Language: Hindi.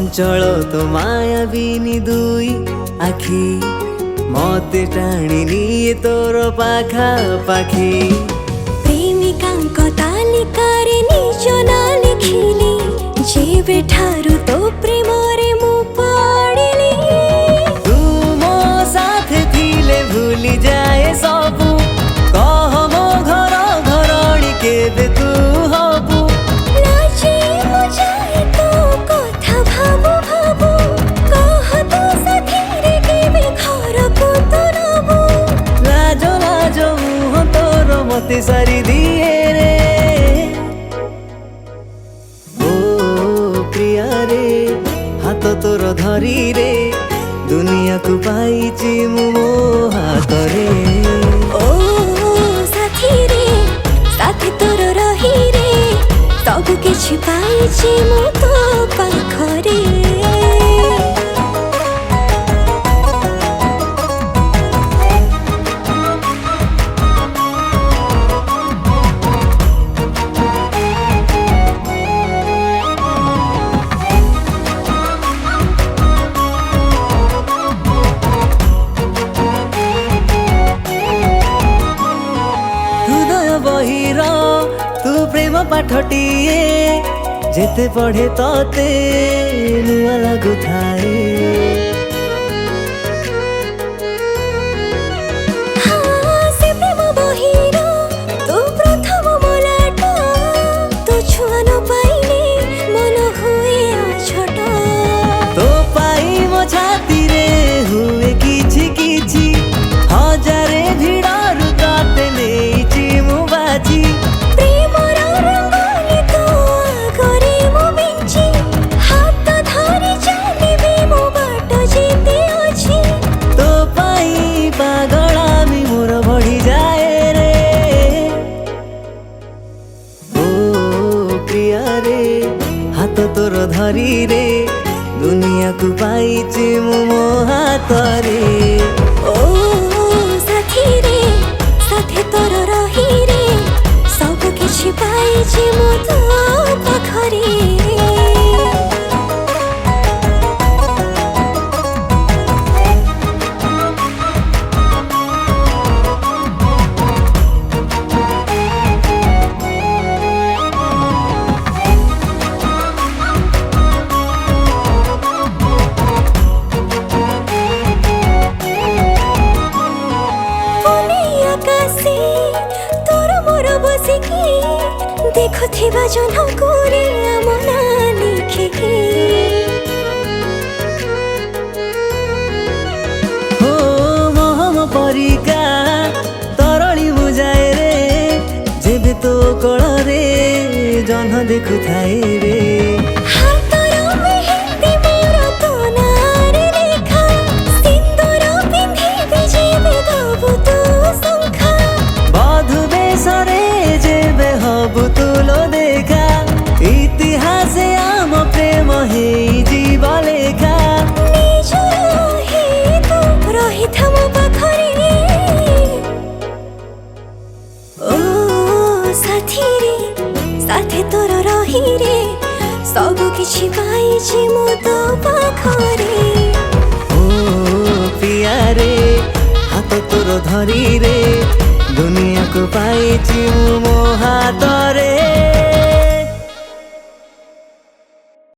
चंचल तो मायाबिनी दुई आखि मते टाणी निये तोर पाखा पाखी प्रेमिकांक तालिकारे निज ना लिखिली जेबे ठारू तो प्रेम रे मु पड़िली तू मो साथे थिले भूली जाए सबु कह मो घर घरणी केबे तू हबु लाजे मु जाए तो कथा भाबु भाबु कह तो साथी रे केबे घर को तो नबु लाजो लाजो मुह तोर मते सारी दिए रे ओ प्रिया रे हाथ तोर धरी रे दुनिया को पाइची मु मो हाथ रे ओ साथी रे साथी तोर रही रे सब किछि पाइछि मु तो पाखरे बहिर तू प्रेम पाठटिए जेते पढ़े तते नुआ लागु थाए से प्रेम बहिर तू प्रथम मोलाट तू छुआ न पाइले मन हुए छोट तो पाई मो छाती रे हुए किछि किछि हजारे भिड़ारु ताते नेइछि मु बाजी प्रेमर रंगले तो आगरे मु बिंची हाथ धरि चलिबे मो बाट जेते अछि तो पाई पागलामी मोर बढ़ी जाए रे ओ प्रिया रे हाथ तोर धरी रे दुनिया को पाइछि मु मो हाथ रे ओ साथी रे साथे तोर रही रे सब किछि पाइछि मु तो पाखरे देखुथिबा जनकु रे आमना लिखिकी हो मोहम परिका तरली बुझाए रे जेबे तो कळ रे जन देखु थाए रे हातर मेहंदी मोर तो नारे लेखा सिंदूर पिंधिबे जेबे दबु तू शंखा बधु बेसरे जेबे हबु तुलो देखा इतिहास आम प्रेम हे जीव लेखा निज रही तू रही थम पाखरे ओ साथी रे साथे तोर रही रे सब किछि पाइछि मु तो पाखरे ओ पिया रे हाथ तोर धरी रे दुनिया को पाइछि मु मो हाथ रे।